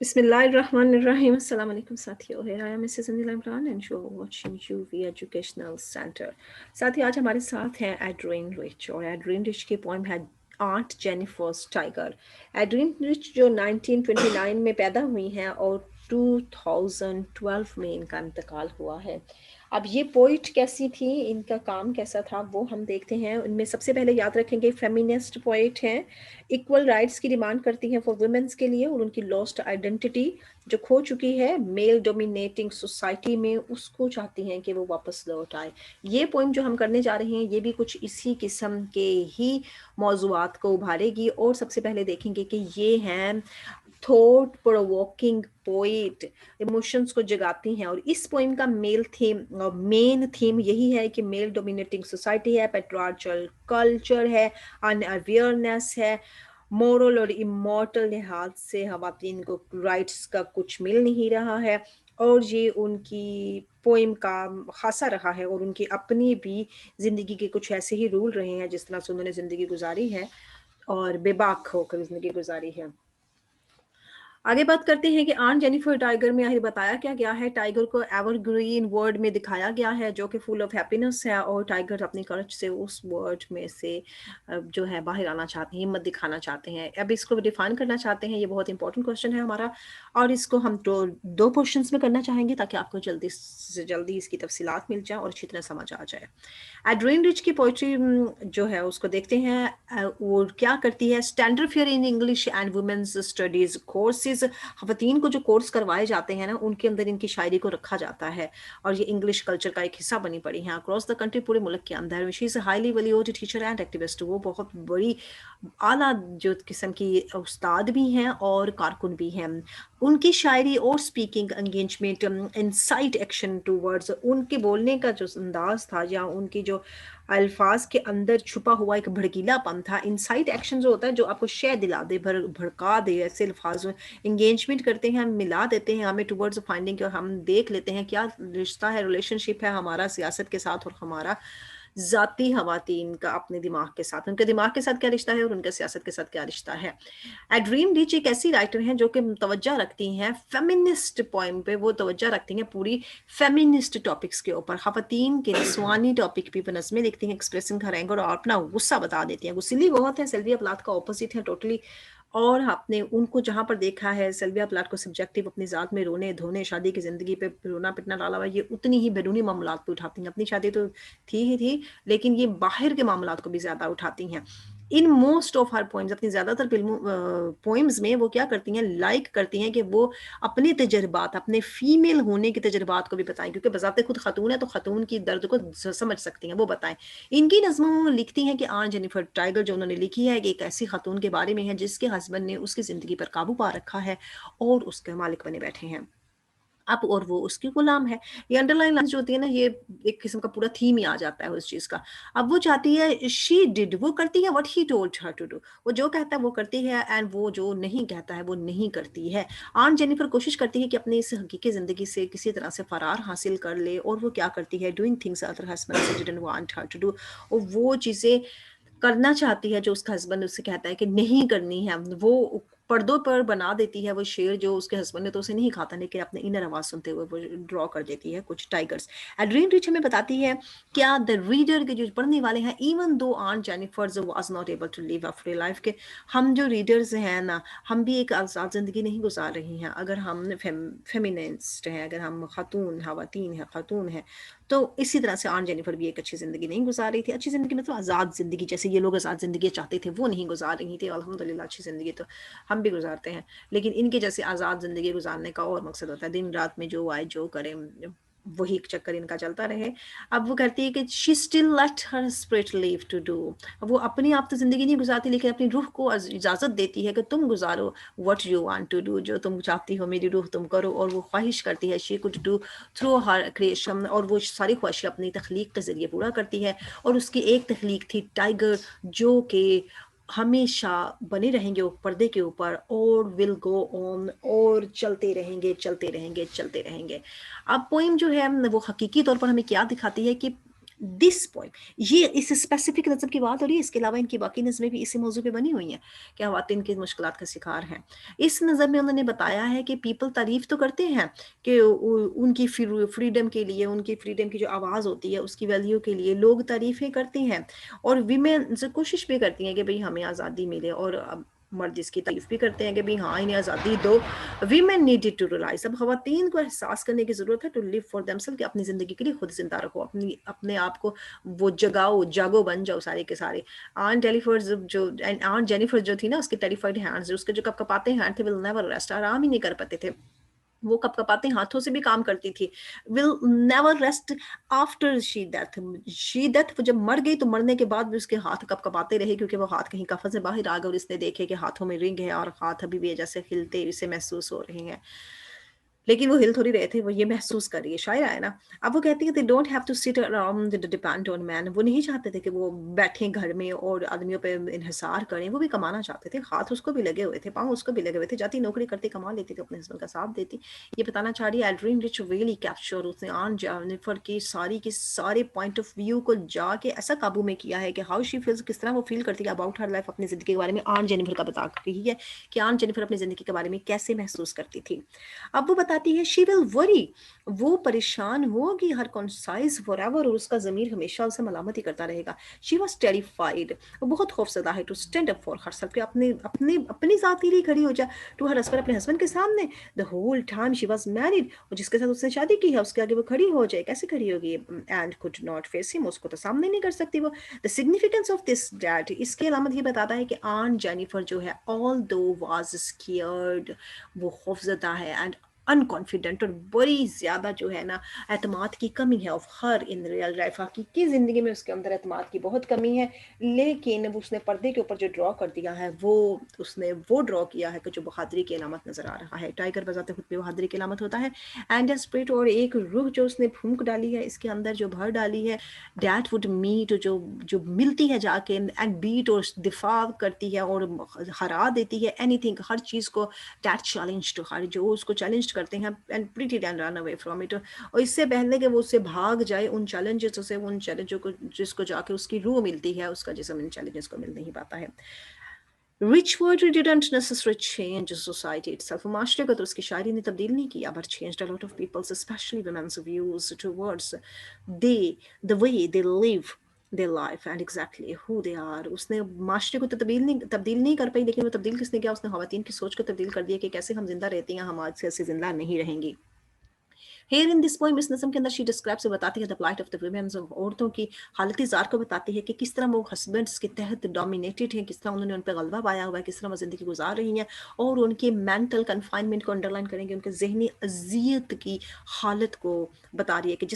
Bismillahirrahmanirrahim. Assalamu alaikum साथियों, here I am Mrs. Anila Imran and you're watching UV Educational Center. साथियों, आज हमारे साथ हैं एड्रीन रिच और एड्रीन रिच की पोइम है aunt Jennifer's tiger. Adrienne Rich जो 1929 में पैदा हुई हैं और 2012 में इनका इंतकाल हुआ है। अब ये पोइट कैसी थी, इनका काम कैसा था, वो हम देखते हैं। उनमें सबसे पहले याद रखेंगे फेमिनिस्ट पोइट हैं, इक्वल राइट्स की डिमांड करती हैं फॉर वुमेन्स के लिए, और उनकी लॉस्ट आइडेंटिटी जो खो चुकी है मेल डोमिनेटिंग सोसाइटी में, उसको चाहती हैं कि वो वापस लौट आए। ये पोइम जो हम करने जा रहे हैं ये भी कुछ इसी किस्म के ही मौज़ूआत को उभारेगी। और सबसे पहले देखेंगे कि ये हैं थॉट प्रोवोकिंग पोइट, इमोशंस को जगाती हैं। और इस पोइम का मेन थीम यही है कि मेल डोमिनेटिंग सोसाइटी है, पेट्रियार्चल कल्चर है, अनअवेयरनेस है, मोरल और इमोरटल लिहाज से खवातीन को राइट्स का कुछ मिल नहीं रहा है। और ये उनकी पोइम का खासा रहा है और उनकी अपनी भी ज़िंदगी के कुछ ऐसे ही रूल रहे हैं जिस तरह से उन्होंने ज़िंदगी गुजारी है और बेबाक होकर ज़िंदगी गुजारी है। आगे बात करते हैं कि आंट जेनिफर टाइगर में आखिर बताया क्या गया है। टाइगर को एवरग्रीन वर्ल्ड में दिखाया गया है जो कि फुल ऑफ हैप्पीनेस है, और टाइगर अपनी करच से उस वर्ल्ड में से जो है बाहर आना चाहते हैं, हिम्मत दिखाना चाहते हैं। अब इसको डिफाइन करना चाहते हैं, ये बहुत इंपॉर्टेंट क्वेश्चन है हमारा, और इसको हम दो पोर्शंस में करना चाहेंगे ताकि आपको जल्दी से जल्दी इसकी तफसीलात मिल जाए और अच्छी तरह समझ आ जाए। एड्रीन रिच की पोइट्री जो है उसको देखते हैं। वो क्या करती है, standard fare in English and women's studies courses, खवातीन को जो कोर्स करवाए जाते हैं ना उनके अंदर इनकी शायरी को रखा जाता है और ये इंग्लिश कल्चर का एक हिस्सा बनी पड़ी है अक्रॉस द कंट्री, पूरे मुल्क के अंदर। She is highly valued teacher and activist, वो बहुत बड़ी आला जो किस्म की उस्ताद भी हैं और कारकुन भी हैं। उनकी शायरी और speaking engagement, incite action to words, उनके बोलने का जो अंदाज था या उनकी जो अल्फाज के अंदर छुपा हुआ एक भड़कीलापन था। इंसाइट एक्शन जो होता है जो आपको शय दिला दे, भड़का दे, ऐसे अल्फाज में एंगेजमेंट करते हैं, हम मिला देते हैं हमें टूवर्ड्स फाइंडिंग, और हम देख लेते हैं क्या रिश्ता है, रिलेशनशिप है हमारा सियासत के साथ और हमारा ज़ाती खवातीन का अपने दिमाग के साथ, उनके दिमाग के साथ क्या रिश्ता है और उनके सियासत के साथ क्या रिश्ता है। एड्रीन रिच एक ऐसी राइटर हैं जो कि तवज्जो रखती हैं फेमिनिस्ट पॉइंट पे, वो तवज्जो रखती हैं पूरी फेमिनिस्ट टॉपिक्स के ऊपर, खवातीन के नस्वानी टॉपिक पे नज़में लिखती हैं, एक्सप्रेसिंग करेंगे और अपना गुस्सा बता देती हैं। गुस्सिली बहुत है, सिल्विया प्लाथ का ऑपोजिट है टोटली। और आपने उनको जहाँ पर देखा है, सिल्विया प्लाथ को सब्जेक्टिव अपनी ज़ात में रोने धोने, शादी की ज़िंदगी पे रोना पिटना डाला हुआ, ये उतनी ही बैरूनी मामलात पे उठाती हैं। अपनी शादी तो थी ही थी, लेकिन ये बाहर के मामलात को भी ज़्यादा उठाती हैं। In most of her poems, अपनी ज़्यादातर फिल्मों पोइम्स में वो क्या करती हैं, लाइक करती हैं कि वो अपने तजर्बात, अपने फीमेल होने के तजर्बात को भी बताएं, क्योंकि बजाते खुद खातून है तो खातून की दर्द को समझ सकती हैं, वो बताएं। इनकी नज़मों में लिखती हैं कि आन जेनिफर टाइगर जो उन्होंने लिखी है कि एक ऐसी खातून के बारे में है जिसके हस्बैंड ने उसकी ज़िंदगी पर काबू पा रखा है और उसके मालिक बने बैठे हैं अब, और वो उसकी गुलाम है। ये अंडरलाइन लाइन्स जो होती है ना, ये एक किस्म का पूरा थीम ही आ जाता है उस चीज़ का। अब वो चाहती है, शी डिड, वो करती है what he told her to do, वो जो कहता है वो करती है, एंड वो जो नहीं कहता है वो नहीं करती है। आन जेनिफर कोशिश करती है कि अपनी इस हकीकी ज़िंदगी से किसी तरह से फरार हासिल कर ले, और वो क्या करती है, doing things other husbands didn't want her to do, और वो चीज़ें करना चाहती है जो उसका हस्बैंड उससे कहता है कि नहीं करनी है। वो पर्दों पर बना देती है वो शेर जो उसके हस्बैंड ने तो उसे नहीं खाता, लेकिन अपने इनर आवाज़ सुनते हुए वो ड्रॉ कर देती है कुछ टाइगर्स। एड्रीन रिच हमें बताती है क्या द रीडर के जो पढ़ने वाले हैं, even though aunt Jennifer's was not able to live a free life, के हम जो रीडर्स हैं ना, हम भी एक आज़ाद ज़िंदगी नहीं गुजार रही हैं अगर हम फेमिनिस्ट हैं, अगर हम खातून खवातीन हैं, खातून हैं। तो इसी तरह से आन जेनिफर भी एक अच्छी ज़िंदगी नहीं गुजार रही थी। अच्छी ज़िंदगी मतलब आज़ाद ज़िंदगी, जैसे ये लोग आज़ाद ज़िंदगी चाहते थे वो नहीं गुजार रही थी। अल्हम्दुलिल्लाह अच्छी ज़िंदगी तो हम भी गुजारते हैं, लेकिन इनके जैसे आज़ाद ज़िंदगी गुजारने का और मकसद होता है दिन रात में जो आए जो करें, वही चक्कर इनका चलता रहे। अब वो कहती है कि she still let her spirit leave to do, वो अपनी आप तो ज़िंदगी नहीं गुजारती लेकिन अपनी रूह को इजाज़त देती है कि तुम गुजारो what you want to do, जो तुम चाहती हो मेरी रूह तुम करो। और वो ख्वाहिश करती है, she could do through her creation, और वो सारी ख्वाहिशें अपनी तख्लीक के ज़रिए पूरा करती है। और उसकी एक तख्लीक थी टाइगर, जो कि हमेशा बने रहेंगे पर्दे के ऊपर, और विल गो ऑन, और चलते रहेंगे चलते रहेंगे चलते रहेंगे। अब पोइम जो है वो हकीकी तौर पर हमें क्या दिखाती है कि دس پوئم، یہ اس اسپیسیفک نظم کی بات ہو رہی ہے، اس کے علاوہ ان کی باقی نظمیں بھی اسی موضوع پہ بنی ہوئی ہیں کہ خواتین کی مشکلات کا شکار ہیں۔ اس نظم میں انہوں نے بتایا ہے کہ پیپل تعریف تو کرتے ہیں کہ ان کی فریڈم کے لیے، ان کی فریڈم کی جو آواز ہوتی ہے اس کی ویلیو کے لیے لوگ تعریفیں کرتے ہیں، اور ویمن سے کوشش بھی کرتی ہیں کہ بھئی ہمیں آزادی ملے، اور مرد اس کی تعریف بھی کرتے ہیں کہ بھی ہاں انہیں آزادی دو۔ ویمن نیڈیڈ ٹو ریلائز، اب خواتین کو احساس کرنے کی ضرورت ہے to live for them self, کہ اپنی زندگی کے لیے خود زندہ رکھو، اپنے آپ کو وہ جگاؤ، جاگو بن جاؤ سارے کے سارے۔ آن جینیفر جو تھی نا، اس کے ٹیلیفائڈ ہینڈز، اس کے جو کپ کپاتے ہینڈ تھے، ول نیور ریسٹ، آرام ہی نہیں کر پاتے تھے، وہ کپ کپاتے ہاتھوں سے بھی کام کرتی تھی، will never rest after she death, وہ جب مر گئی تو مرنے کے بعد بھی اس کے ہاتھ کپ کپاتے رہے، کیونکہ وہ ہاتھ کہیں کفن سے باہر آ گئے اور اس نے دیکھے کہ ہاتھوں میں رنگ ہے اور ہاتھ ابھی بھی جیسے ہلتے اسے محسوس ہو رہے ہیں، لیکن وہ ہل تھوڑی رہے تھے، وہ یہ محسوس کر رہی ہے، شاعر ہے نا۔ اب وہ کہتی ہے they don't have to sit around depend on men، وہ نہیں چاہتے تھے کہ وہ بیٹھیں گھر میں اور آدمیوں پہ انحصار کریں، وہ بھی کمانا چاہتے تھے، ہاتھ اس کو بھی لگے ہوئے تھے، پاؤں اس کو بھی لگے ہوئے تھے، جاتی نوکری کرتی، کما لیتی تھی، اپنے ہسبینڈ کا ساتھ دیتی۔ یہ بتانا چاہ رہی ہے ایڈرین رچ ریئلی کیپچر، اس نے آن جینیفر کی سارے پوائنٹ آف ویو کو جا کے ایسا قابو میں کیا ہے کہ ہاؤ شی فیلز، کس طرح وہ فیل کرتی ہے اباؤٹ ہر لائف، اپنی زندگی کے بارے میں آن جینیفر کا بتا رہی ہے کہ آن جینیفر اپنی زندگی کے بارے میں کیسے محسوس کرتی تھی۔ اب وہ بتاتی ہے شی ول وری، وہ پریشان ہوگی، ہر کونسائز فار ایور، اور اس کا ضمیر ہمیشہ اسے ملامت ہی کرتا رہے گا۔ شی واز ٹیریفائڈ، وہ بہت خوفزدہ ہے، to stand up for herself, کہ اپنی ذات کے لیے کھڑی ہو جائے، ٹو ہر ہسبینڈ، اپنے ہسبینڈ کے سامنے، the whole time she was married, اور جس کے ساتھ اس نے شادی کی ہے اس کے آگے وہ کھڑی ہو جائے، کیسے کھڑی ہوگی، and could not face him، اس کو تو سامنے نہیں کر سکتی وہ۔ the significance of this that، اس کی علامت یہ بتاتا ہے کہ آن جینیفر جو ہے although was scared، وہ خوفزدہ ہے، اینڈ انکانفیڈنٹ، اور بڑی زیادہ جو ہے نا اعتماد کی کمی ہے، of her in real life, حقیقی زندگی میں اس کے اندر اعتماد کی بہت کمی ہے، لیکن اس نے پردے کے اوپر جو ڈرا کر دیا ہے وہ اس نے وہ ڈرا کیا ہے کہ جو بہادری کی علامت نظر آ رہا ہے، ٹائگر بذات خود پہ بہادری کی علامت ہوتا ہے، اینڈ اے اسپرٹ، اور ایک روح جو اس نے پھونک ڈالی ہے اس کے اندر، جو بھر ڈالی ہے، دیٹ وڈ میٹ، جو ملتی ہے جا کے، اینڈ بیٹ، اور دفاع کرتی ہے اور ہرا دیتی ہے اینی تھنگ، ہر چیز کو، دیٹ چیلنج ٹو ہر، جو اس کو چیلنج کرتے ہیں، and pretty and run away from it, اور اس سے پہلے کہ وہ اس سے بھاگ جائے ان چیلنجز سے، ان چیلنجوں کو جس کو جا کے اس کی روح ملتی ہے، اس کا جسم ان چیلنجز کو مل نہیں پاتا ہے۔ Rich poetry didn't necessarily change society itself، معاشرے کو تو اس کی شاعری نے تبدیل نہیں کیا، but changed a lot of people's especially women's views towards they the way they live their life and exactly who they are۔ اس نے معاشرے کو تو تبدیل نہیں کر پائی، لیکن وہ تبدیل کس نے کیا، اس نے خواتین کی سوچ کو تبدیل کر دیا کہ کیسے ہم زندہ رہتی ہیں، ہم آج سے ایسے زندہ نہیں رہیں گی۔ Here in this poem، اس نظم کے اندر she describes، بتاتی ہے the plight of the women، عورتوں کی حالت زار کو بتاتی ہے کہ کس طرح وہ ہسبینڈس کے تحت ڈومینیٹڈ ہیں، کس طرح انہوں نے ان پہ غلبہ پایا ہوا ہے، کس طرح وہ زندگی گزار رہی ہیں، اور ان کے مینٹل کنفائنمنٹ کو انڈرلائن کریں گے، ان کے ذہنی اذیت کی حالت کو بتا رہی ہے کہ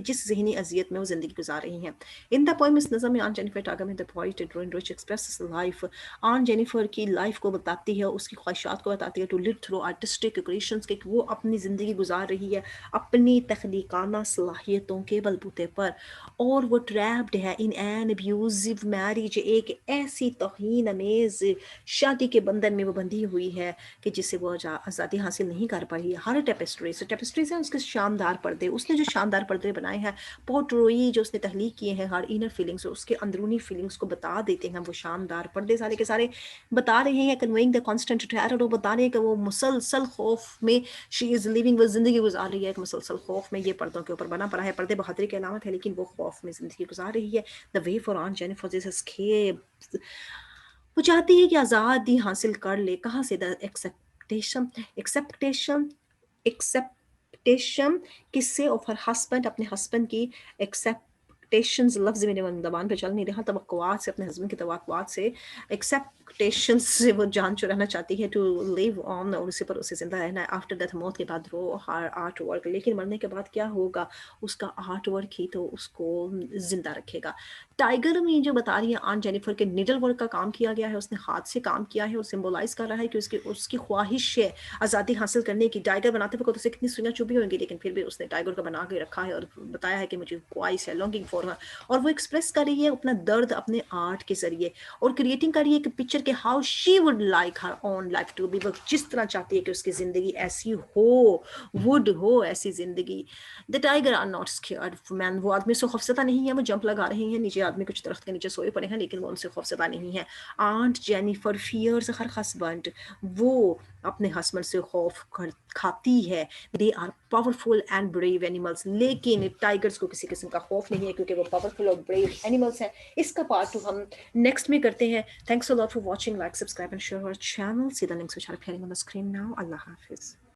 جس ذہنی اذیت میں وہ زندگی گزار رہی ہیں۔ ان دا پوئم، اس نظم میں آن جینیفر ٹاگر میں the poet Adrienne Rich expresses life، on Jennifer کی لائف کو بتاتی ہے، اس کی خواہشات کو بتاتی ہے، to live through artistic creations، کہ وہ اپنی زندگی گزار رہی ہے اپنی تخلیقانہ صلاحیتوں کے بلبوتے پر، اور وہ ٹریپڈ ہے ان این ابیوزو میریج، ایک ایسی توہین امیز شادی کے بندھن میں وہ بندھی ہوئی ہے کہ جس سے وہ آزادی حاصل نہیں کر پائی۔ ہر ٹیپسٹریز ہیں اس کے شاندار پردے، اس نے جو شاندار پردے بنائے ہیں، پورٹروئی جو اس نے تخلیق کیے ہیں، ہر انر فیلنگس، اس کے اندرونی فیلنگس کو بتا دیتے ہیں، وہ شاندار پردے سارے کے سارے بتا رہے ہیں، کنویئنگ دا کانسٹنٹ ٹیرر، وہ بتا رہے ہیں کہ وہ مسلسل خوف میں شی از لیونگ، وہ زندگی گزار رہی ہے ایک مسلسل خوف میں، یہ پردوں کے اوپر بنا پڑا ہے، پردے بہادری کی علامت ہے لیکن وہ خوف میں زندگی گزار رہی ہے۔ The way for on Jennifer is escape, وہ چاہتی ہے کہ آزادی حاصل کر لے، کہاں سے، دا ایکسیپٹیشن کس سے، آف ہر ہسبینڈ، اپنے ہسبینڈ کی ایکسیپٹیشنز، لفظ میرے زبان پہ چل نہیں رہا، توقعات سے، اپنے ہسبینڈ کی توقعات سے، ایکسیپٹیشن سے وہ جان چرانا چاہتی ہے، ٹو لیو آن، اور اسی پر اسے زندہ رہنا ہے، آفٹر ڈیتھ، موت کے بعد، وہ ہر آرٹ ورک، لیکن مرنے کے بعد کیا ہوگا، اس کا آرٹ ورک ہی تو اس کو زندہ رکھے گا۔ ٹائگر میں جو بتا رہی ہے آن جینیفر کے نیڈل ورک کا کام کیا گیا ہے، اس نے ہاتھ سے کام کیا ہے، اور سمبولائز کر رہا ہے کہ اس کی خواہش ہے آزادی حاصل کرنے کی۔ ٹائگر بناتے وقت اسے کتنی سوئیاں چبھی ہوئیں گی، لیکن پھر بھی اس نے ٹائگر کو بنا کے رکھا ہے اور بتایا ہے کہ مجھے خواہش ہے، لانگنگ फॉर हर, और वो एक्सप्रेस कर रही है अपना दर्द अपने आर्ट के जरिए, और क्रिएटिंग कर रही है कि पिक्चर के how she would like her own life to be, वो जिस तरह चाहती है कि उसकी ज़िंदगी ऐसी हो, वुड हो ऐसी ज़िंदगी। The tiger are not scared man, वो आदमी से खौफसदा नहीं है, वो जंप लगा रहे हैं नीचे, आदमी कुछ दरख्त के नीचे सोए पड़े हैं लेकिन वो उनसे खौफसदा नहीं है। Aunt Jennifer fears her husband, वो अपने हस्बैंड से खाती है। They are powerful and brave animals, लेकिन टाइगर्स को किसी किस्म का खौफ नहीं है क्योंकि वो पावरफुल और ब्रेव एनिमल्स हैं। इसका पार्ट 2 हम नेक्स्ट में करते हैं। Thanks a lot for watching, like subscribe and share our channel. See the links which are appearing on the screen now. Allah Hafiz.